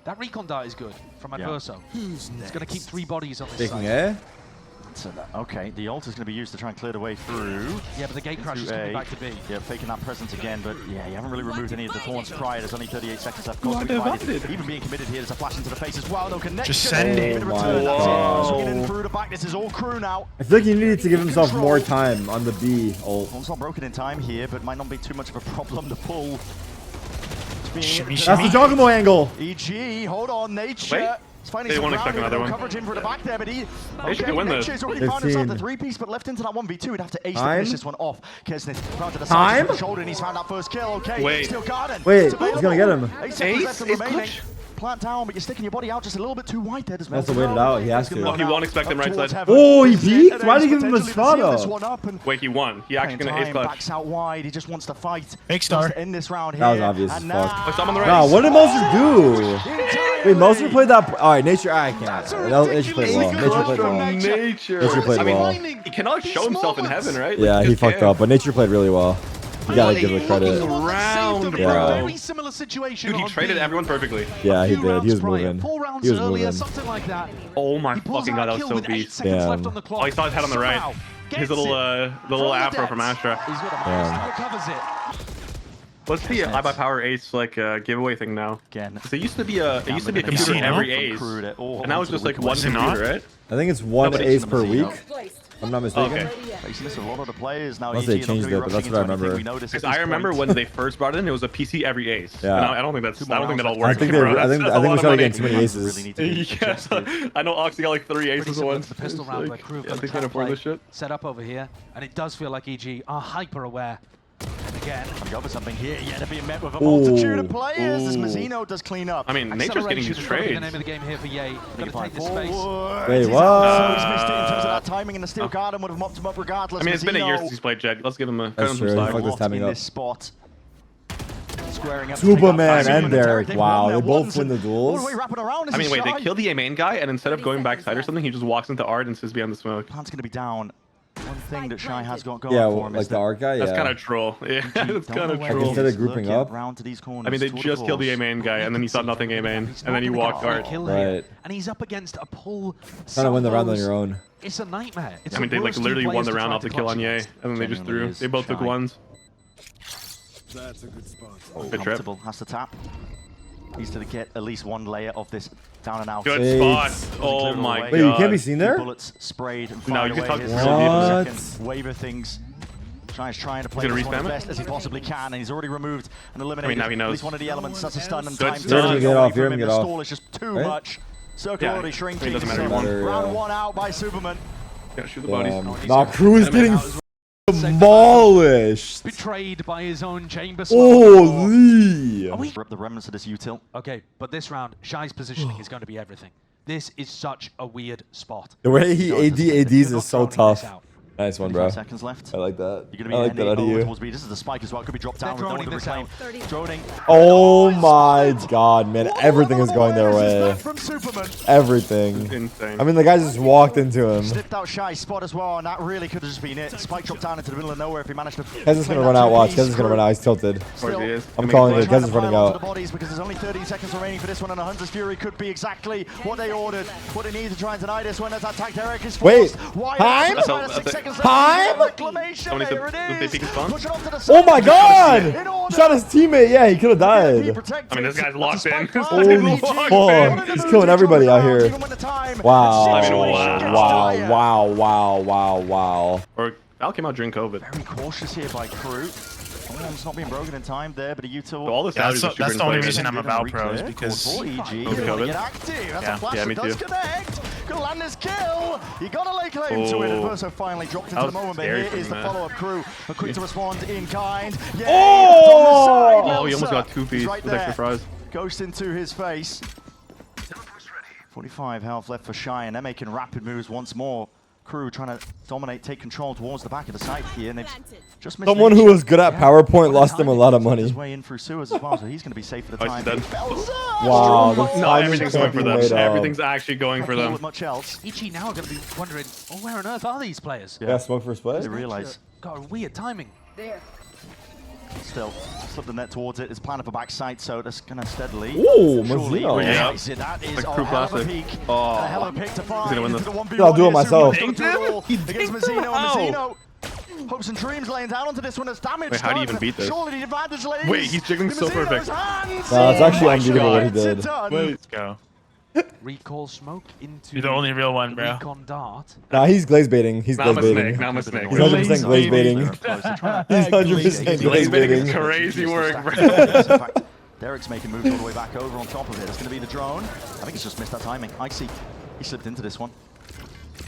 That recon dart is good from Adverso. It's going to keep 3 bodies on this Taking side. A. So okay, the ult is going to be used to try and clear the way through. Yeah, but the gate crash is A. coming back to B. Yeah, faking that presence again, but yeah, you haven't really removed any of the taunts prior. There's only 38 seconds left. Course to be provided. Even being committed here, there's a flash into the face as well. No connection. Just send it. Oh my That's God. it. Swinging in through the back. This is all Crew now. I feel like he needed to give himself more time on the B ult. Ult's not broken in time here, but might not be too much of a problem to pull. Shimmy, That's shimmy. the Jogamo angle. EG, hold on, Nature. Wait. He's finding They some won't ground expect with another no one. coverage in for the back there, but he... should win this. Nature's already found himself the 15. 3-piece, but left into that 1v2. He'd have to ace to Time? finish this one off. Kesnith round to the side, Time? to the shoulder, and he's found that first kill. Okay, Wait. still Garden. Wait, It's he's gonna get him. 8 seconds left Ace? remaining. Clutch? Plant down, but you're sticking your body out just a little bit too wide there. Does Has to Melzer wait it know? out, he has He's gonna to. run He out won't expect him up right towards side. heaven. Oh, he This is it, peeked? and Why did he he's give him a potentially spot seeing this up? one up and Wait, he won. He actually same going to ace time, clutch. backs out wide. He just wants to fight. Fake He star. wants to end this round here. That was obvious as And fuck. now- Oh, stop on the right. Nah, what did Melzer do? Entirely. Wait, Melzer played that. Alright, Nature. I can't. That's a Nature played well. ridiculous Nature played from well. Nature. Nature played I mean, well. he cannot show himself in heaven, right? Yeah, Like, he just fucked can't. up, but Nature played really well. You gotta give it credit. Around, Yeah. bro. Very similar situation. Dude, he on traded B. everyone perfectly. Yeah, he Few did. He rounds was prior, moving. 4 rounds He was earlier, moving. something like that. Oh my He pulls fucking god, out a that was kill so with 8 beast. seconds Damn. left on the clock. Oh, he saw his head on the right. Somehow His gets little it little from the afro from depths. Astra. He's got a Damn. minus, still recovers it. What's the I by Power Ace like giveaway thing now? Again. 'Cause it used to be a computer Casino? every ace, From Crew to all and now it's just like one Was it not? computer, right? I think it's one Nobody- ace per Mazino. week. If I'm not mistaken. Okay. Facing this with a lot of the players now. Unless EG they not changed gonna be it, but that's rushing what I into anything. remember. We noticed at Because I this remember point. when they first brought it in, it was a PC every ace. Yeah. And I don't think that'll rounds work. I think they. bro. I That's think a we're lot trying of to money. get too many Really aces. need to be Yes, adjusted. I know Oxy got like 3 Pretty aces similar once. to the pistol It's round like, where Crew yeah, got they the can't trap afford play this shit. set up over here, and it does feel like EG are hyper aware. And again, Trying to go for something here. Yeah, they're being met with a multitude of Ooh. players as Ooh. Mazzino does clean up. I mean, Nature's getting acceleration these is gonna be the trades. name of the game here for Ye. Got to Fight take this space. forward. Wait, He's what? out, so he's missed it in terms of that timing, and the Steel Garden would have mopped him up regardless. I mean, it's been a year Mazzino since he's played Jed. Let's give him That's some true. slack. Fuck this locked timing in up. this spot. squaring up. Superman and Derek. Wow, they both win the duels. I mean, wait, they kill the A main guy, and instead of going backside or something, he just walks into Art and sits behind the smoke. Plant's going to be down. One thing that Shy has got going for him like is the art guy. Yeah, That's kind of troll. Yeah, that's kind of troll. Instead of grouping up. I mean, they just killed the A main guy, and then he saw nothing A main, and then he walked Art. Right. And he's up against a pull. Trying to win the round on your own. It's a nightmare. It's I mean, they like literally won the round off the kill on Ye, and then they just threw. They both took ones. That's a good spot. Good trip. Has to tap. Needs to get at least one layer of this down and out. Good spot. Oh my god. Wait, you can't be seen there? Bullets sprayed and No, fired you can away. talk to Here's Sylvia the second wave of things. Shy's trying to play He's this gonna one as respam it? best as he possibly can, and he's already removed and eliminated now he knows. at least one of the elements. That's a stun and Good time. stun. You're gonna get off, you're gonna get The off. stall is just too Right? much. Circle Yeah, already it shrinking. doesn't matter, so he won. round one out by Superman. Gotta shoot the bodies. Nah, KRU is getting demolished. Betrayed by his own chamber. Holy! Rip the remnants of this util. Okay, but this round, Shy's positioning is going to be everything. This is such a weird spot. The way he ADs You're is not so throwing this tough. out. Nice one, bro. 25 seconds left. I like that. You're gonna I be like that out of you. towards B. This is the spike as well. Could be dropped down. They're We don't want to droning reclaim. this Droning. Oh my god, man. Everything is going their way. From Superman. Everything. Insane. I mean, the guy just walked into him. Snipped out Shy's spot as well, and that really could have just been it. Spike dropped down into the middle of nowhere if he managed to. Kez is gonna run out, watch. Kez is gonna run out. He's tilted. Of course he is. I'm calling it. Kez is running out. The bodies because there's only 30 seconds remaining for this one, and a Hunter's Fury could be exactly what they ordered. What they need to try and deny this one as attack Tarik is Wait, forced. time? Time? Reclamation. There it They is. peek his phone? Push it off to the Oh side. my god! In order. Shot his teammate. Yeah, he could have Be died. protected. I mean, this guy's locked in. That's a Holy spike. fuck. He's killing everybody out here. Even when the time- Wow. I mean, Wow. Or Val came out during COVID. Very cautious here by KRU. Almost not being broken in time there, but a util. So all the Yeah, salaries are super that's the only inflated. reason I'm a Val pro is because For EG, Of you want to COVID. get active. That's Yeah. a flash Yeah, that me does too. connect. Gonna land this kill. You gotta lay claim to it. And Oh. Verso finally dropped into That the was moment, but scary here from is the that. follow-up KRU. A quick to respond in kind. Yeah, Oh! Oh, he almost got 2 He's feet right with extra there. fries. Ghost into his face. 45 health left for Shy, and they're making rapid moves once more. KRU trying to dominate, take control towards the back of the site here, and they've just missed. Someone who was good at PowerPoint lost him a lot of money. His way in through sewers as well, so he's going to be safe for the Oh, time. he's dead. Wow, the No, timing everything's can't going for be them. made up. Everything's actually going for them. With much else. Ichi now are going to be wondering, oh, where on earth are these players? Yeah, smoke first play. They realize. Got a weird timing. Still, slip the net towards it. It's planning for backside, so that's going to steadily. Ooh, surely Mazzino. Yeah. realize it. That is Like a true hell of a classic. peak. Oh. A hell of a pick to find. gonna win this. Into the 1v1 I'll do it here. myself. Superman's Dinked him? gonna He against dinked him? Mazzino. How? Mazzino. Hopes and dreams laying down onto this one as damage. Wait, how do you done. even beat this? Surely the advantage lays. Wait, he's jiggling so in Mazzino's perfect. hands. No, it's actually Oh my unbeatable what he God, did. it's done. Let's go. Recall smoke into You're the only real one, the bro. recon dart. Nah, he's glaze baiting. He's Now glaze I'm a snake. baiting. Now I'm a snake. He's 100% glaze baiting. He's 100% glaze Glaze baiting is baiting. crazy work, bro. In fact, Derek's making moves all the way back over on top of it. It's going to be the drone. I think he's just missed that timing. I see. He slipped into this one.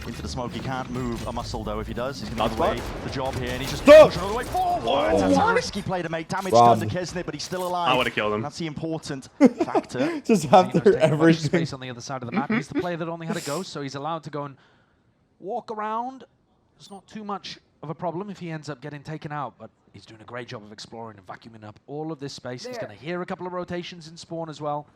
Into the smoke. He can't move a muscle, though. If he does, he's going to give away the job here. And he's just Stop! pushing all the way forward. That's a risky play to make. Damage Rob. done to Kesnit, but he's still alive. I would have killed him. That's the important factor. Just Zeno's after taking a bunch of everything. space on the other side of the map. He's the player that only had a ghost, so he's allowed to go and walk around. It's not too much of a problem if he ends up getting taken out, but he's doing a great job of exploring and vacuuming up all of this space. He's going to hear a couple of rotations in spawn as well.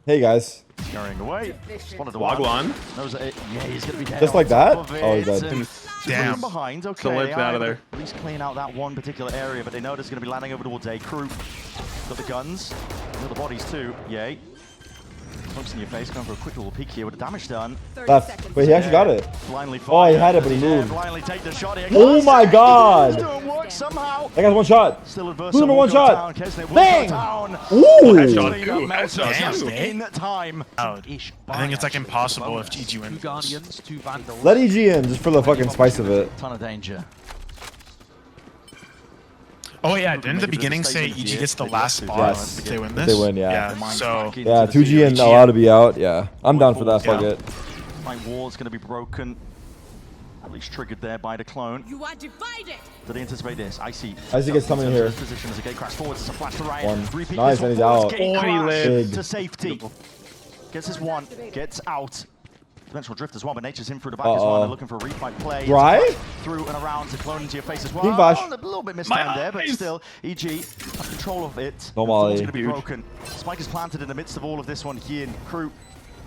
Hey guys. Carrying away. Spotted the Wagwan. Knows that yeah, he's going to be dead. Just on like that? top of Oh, he's it. dead. And Damn. from behind, okay. So they lift are out of able there. to At least clean out that one particular area, but they know it's going to be landing over towards A. KRU. Got the guns. Got the bodies too. Yay. Smokes in your face, going for a quick little peek here with the damage done. Left. Wait, he actually got it. Blindly Oh, he fire. had it, but he Yeah, moved. blindly take the shot here. Oh my god! Don't work somehow. That guy's one shot. Still adverse. Who's number one shot? Bang! Ooh! Headshot. Ooh, Damn, headshot. In time. Ish. I think it's like actually, impossible at if the GG moment. wins. Two Guardians, two Vandals. Let EG in just for the fucking spice of it. Ton of danger. Oh yeah, didn't the beginning say EG gets the last spot Yes. if they win If this? they win, yeah. So Yeah, 2G and allowed to be out. Yeah, I'm down for that. Fuck Yeah. it. My wall's going to be broken. At least triggered there by the clone. You are divided. Did they anticipate this? I see. I see gets coming here. Position as a gate crash forwards. It's a flash to Ryan. One. Repeat Nice, this one and he's forwards. out. Gate Oh, he crash lived. Big. to safety. Gets his one. Gets out. Dimensional drift as well, but Nature's in through the back as well. They're looking for a refight play. Right? Through and around to clone into your face as well. Team flash. A little bit mistimed there, but still, EG has control of it. No molly. It's going to be broken. Spike is planted in the midst of all of this one here in KRU.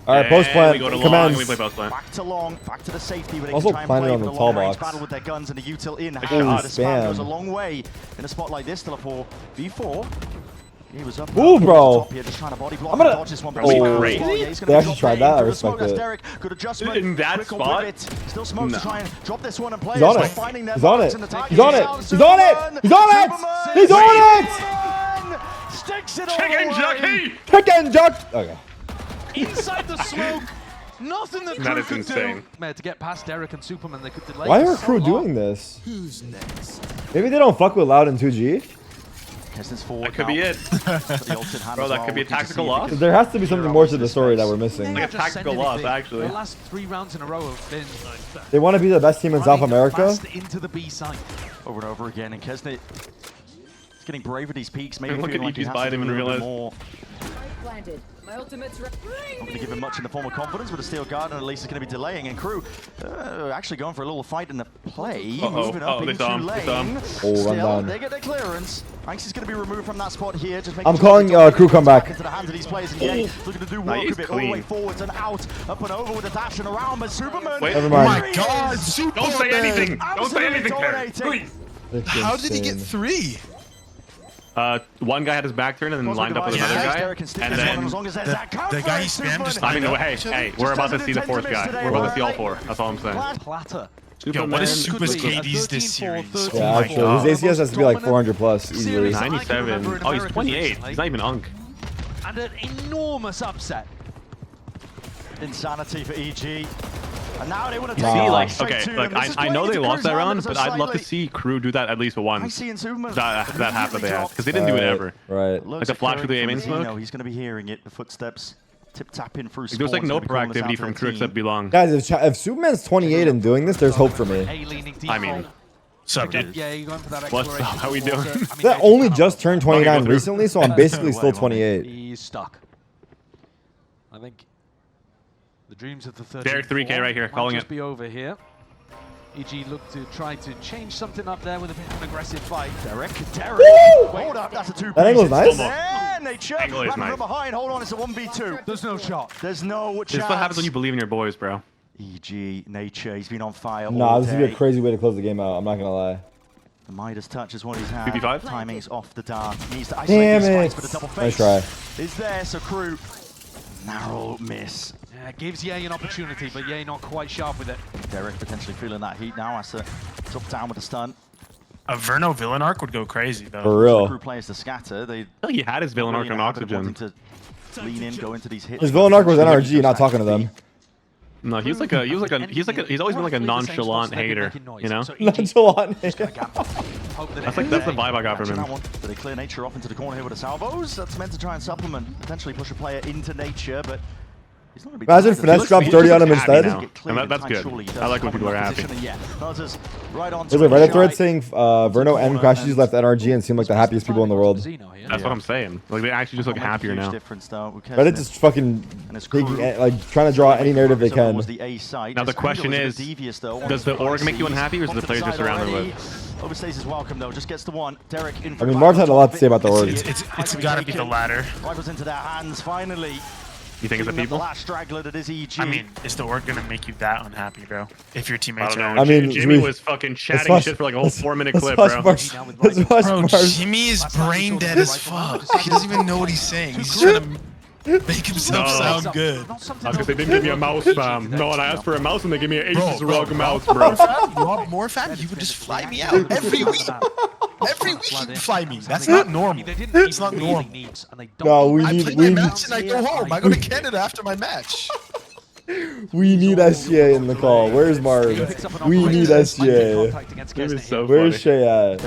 All right, post plant. We go to long, Commands. we play post plant. Back to long, back to the safety where they Also can try and planted play on for the the tall long range box. battle with their guns and the util in. Ooh, The spam goes a spam. long way in a spot like this. Still a 4v4. He was up. Ooh, bro. Here, just trying to body block. I'm gonna- Dodge this one, but Oh, it's crazy. well, yeah, he's gonna They be actually dropped tried there that. I into the smoke respect as it. Derek, good adjustment. In that Quick spot? pivot. Still smokes to try and drop this one and play. He's on It's it. finding their He's on marks it. and attacking He's on it. themselves. He's on it. Superman. He's on it. Superman. He's on it. Superman sticks it all Chicken away. jockey! Chicken Jock. Okay. Inside the smoke. Nothing that That KRU is could insane. do. To get past Derek and Superman, they could delay. Why it are so crew long. doing this? Who's next? Maybe they don't fuck with Loud in 2G. That could be it. Bro, that could be a tactical loss. There has to be something more to the story that we're missing. Like a Just tactical send loss, anything. actually. The last 3 rounds in a row have been They want to be the best team in South running America. fast into the B side. Over and over again, and Kesnet is getting brave at these peaks. Maybe Look feeling at like he EG's has bite to do him a and little bit realize- more. Planted. My ultimate's Not going to give him much in the form of confidence, but a steel guard, and at least it's going to be delaying. And KRU actually going for a little fight in the play, moving up they into saw him. lane. They saw him. Oh, run Still, down. they get their clearance. Banks is going to be removed from that spot here. Just making I'm sure calling they don't crew get comeback. into the hands of these players. And Ye looking to do work he's of it all the way clean. forwards and out, up and over with a dash and around. But Superman, Wait. Never Oh mind. my God, Superman! Don't say anything! Don't say absolutely anything, Tarik! dominating. Please! How did he get 3? One guy had his back turned and then Goes lined up with the another device. guy. Derek can stick And this one, then... as long as there's the- that counter, the guy he Superman. spammed just I mean, lined up. hey, we're about to see the fourth guy. We're about to see all 4. That's all I'm saying. Platter. Yo, what is Superman, Super's could be a KDs this 13-4, series? 13-4. Yeah, Oh my actually, God. his ACS has to be like 400 plus easily. Seriously. I can 97. remember in Oh, he's Americas 28. recently. He's not even Unk. And an enormous upset. Insanity for EG. And now they want to See, take it like, straight Okay, to look, them. This is I know playing they into lost KRU's that round, hands but so I'd love to slightly. see KRU do that at least once. IC and Superman That half that they had, immediately because they didn't do it ever. Right. Looks the flash at with the Tarik aim in from smoke? Zeno. He's going to be hearing it, the footsteps tip-tapping through There was like spawns, no gonna be calling us out proactivity to from the KRU team. except belong. Guys, if Superman's 28 and doing this, there's hope for me. A-leaning I default. mean, So, dude. Yeah, you're going for that What's acceleration. up? How we towards doing? it. I mean, That they only cannot- just turned 29 through. recently, so I'm basically No still way, 28. He's stuck. I think the dreams of the 13th Derek 3K right here, might calling just it. be over here. EG look to try to change something up there with a bit of an aggressive fight. Derek. Woo! Hold up, that's a 2. That angle's nice. And they chip Angle is back nice. from behind. Hold on, it's a 1v2. There's no shot. There's no chance. This is what happens when you believe in your boys, bro. EG, Nature, he's been on fire Nah, all this would be a day. crazy way to close the game out. I'm not gonna lie. The Midas touch is what he's had. 55? Timing's off the dart. Needs to Damn isolate these it. spikes, but the double Nice face try. is there, so KRU. Narrow miss. Yeah, gives Ye an opportunity, but Ye not quite sharp with it. Derek potentially feeling that heat now. Has to drop down with the stun. A Verno villain arc would go crazy, though. For KRU real. players to scatter. They I feel like he had his villain arc really on in the habit of oxygen. wanting to lean in, go into these hits. His villain arc was NRG, not talking to them. No, he's always been like a nonchalant hater, you know? Nonchalant. That's the vibe I got from him. That one. But they clear Nature off into the corner here with the salvos. That's meant to try and supplement, potentially push a player into Nature, but he's not going to be. Imagine finesse drops 30 on him happy instead. now. And that's good. I like when people are happy. Yeah, right on. There's a Reddit thread saying Verno and Crashies left NRG and seem like the happiest people in the world. That's what I'm saying. Like, they actually just look happier now. Reddit just fucking taking, like trying to draw any narrative they can. Now the question is, does the org make you unhappy, or is the players just surrounded with? Overstays is welcome though. Just gets the one. Derek in. I mean, Marv had a lot to say about the org. It's gotta be the latter. Rifles into their hands finally. You think it's the Keeping up people? The last straggler that is EG. I mean, is the org gonna make you that unhappy, bro? If your I teammates don't are... know. I mean, Jimmy we- was fucking Let's chatting watch- shit for like a whole let's- 4-minute let's clip, watch bro. Marv's- Let's watch Bro, Marv's. Jimmy is brain dead as fuck. He doesn't even know what he's saying. He's trying to make himself sound good. Because they didn't give me a mouse, fam. No, and I asked for a mouse and they gave me an Asus Bro, ROG mouse, bro. You want more, fam? You would just fly me out every week. Every week you fly me. That's not normal. It's not normal. No, we I need play my match and I go home. I go to we- Canada after my match. We need SGA in the call. Where's Marv? We need SGA. It was so Where's funny. Shay at?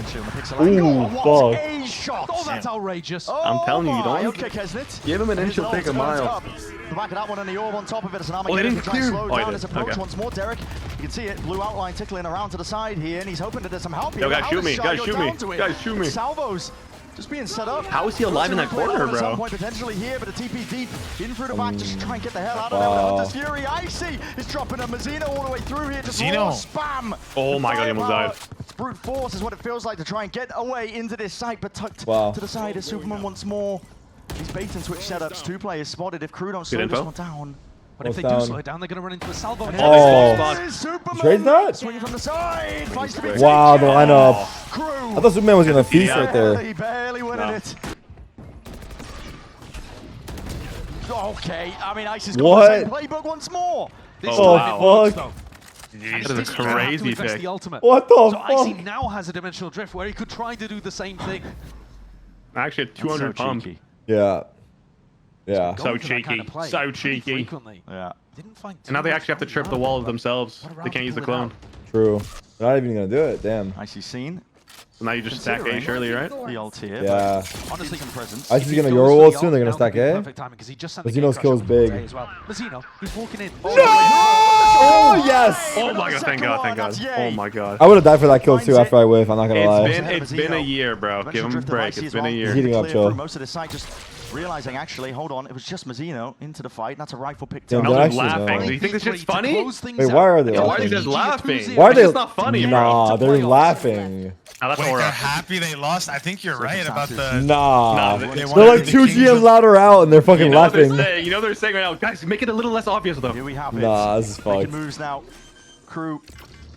Ooh, fuck. A shot. Oh, that's outrageous. I'm telling you, don't- Okay, Kesnet. Give him an inch, he'll take a mile. The back of that one and the orb on top of it. It's an they Armageddon didn't to try and clear. slow Oh, he down did. his approach Okay. once more. Derek, you can see it. Blue outline tickling around to the side here, and he's hoping that there's some help here. Yo, guys, How shoot does me. Shy Guys, go shoot me. down to it? Guys, shoot me. Salvos Just being set up. How is he alive in that corner, At some bro? point potentially here, but a TP deep in through the back just to try and get the hell out of Wow. there. Hunter's Fury, Icy is dropping a Mazzino all the way through here. Just Mazzino. raw spam. Oh my God, he almost Firepower. died. It's brute force is what it feels like to try and get away into this site, but tucked Wow. to the side is Superman once more. These bait and switch setups, 2 players spotted. If KRU don't slow this info. one down. But if they Down. do slow it down, they're going to run into a salvo. Oh. There's Superman. Trade that? Swinging from the side. Finds to be Wow, the taken. lineup. KRU. I thought Superman was gonna feast Yeah. right there. Barely winning No. it. Okay, I mean, Ice's What? got the same playbook once more. This Oh, time it works, fuck. though. That is a This time they have to crazy invest pick. the ultimate. What the So Icy fuck? now has a dimensional drift where he could try to do the same thing. Actually, at 200 pump. cheeky. Yeah. Yeah. Going So for that cheeky, kind of play so pretty cheeky. frequently. Yeah. Didn't find And now they too actually have to much trip the around wall it, themselves. but what a They round can't to use the pull it clone. out. True. They're not even gonna do it. Damn. Icy scene. So now you just stack A, surely, right? The ult here. Yeah. but Honestly, some presence. Icy's He gonna goes Euro for ult the soon. They're gonna ult, now stack would be A. perfect timing 'cause he just sent the Mazzino's Gatecrash kill is over towards big. A as well. Mazzino, he's walking in. Oh yes! Oh my God, thank God, thank God. Oh my God. I would have died for that kill too after I whiff. I'm not gonna lie. It's been a year, bro. Give him a break. It's been a He's year. heating up, Clear chill. through most of the site, just realizing actually, hold on, it was just Mazzino into the fight. And that's a rifle picked Damn, up. they're Mel's actually laughing. no. Do you think this shit's funny? Wait, why are they Yeah, why are laughing? they just laughing? Why are they? It's not funny, bro. Nah, they're laughing. Now that's Wait, aura. they're happy they lost? I think you're right about the... Nah. Nah, they They're wanted like the 2 Kings GM of- louder out and they're fucking You know what they're laughing. saying? You know what they're saying right now? Guys, make it a little less obvious, though. Here we have it. Nah, this is Making fucked. moves now. KRU.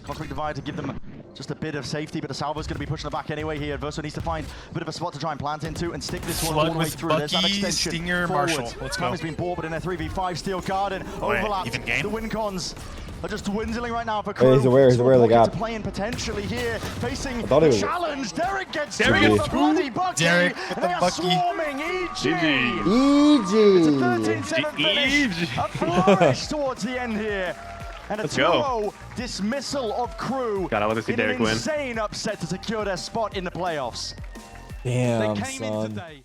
Cosmic Divide to give them just a bit of safety, but the Salvo's going to be pushing the back anyway here. Verso needs to find a bit of a spot to try and plant into and stick this one all Slug the way with through. There's that Bucky, extension Stinger, forward. Marshall. Let's Time go. has been bought, but in a 3v5 Steel Garden overlap. even game? The win cons are just dwindling right now for Hey, KRU. he's aware of the Pocket gap. to play in potentially here, facing thought the he was- challenge. Derek gets Derek two gets with the two? bloody Bucky. Derek with the They are Bucky. swarming EG. GG. It's a Easy. 13-7 finish. EG. A flourish towards the end here. And a Let's go. 2-0 dismissal of KRU. God, I want to see in an Derek win. insane upset to secure their spot in the playoffs. Damn, They came in son. today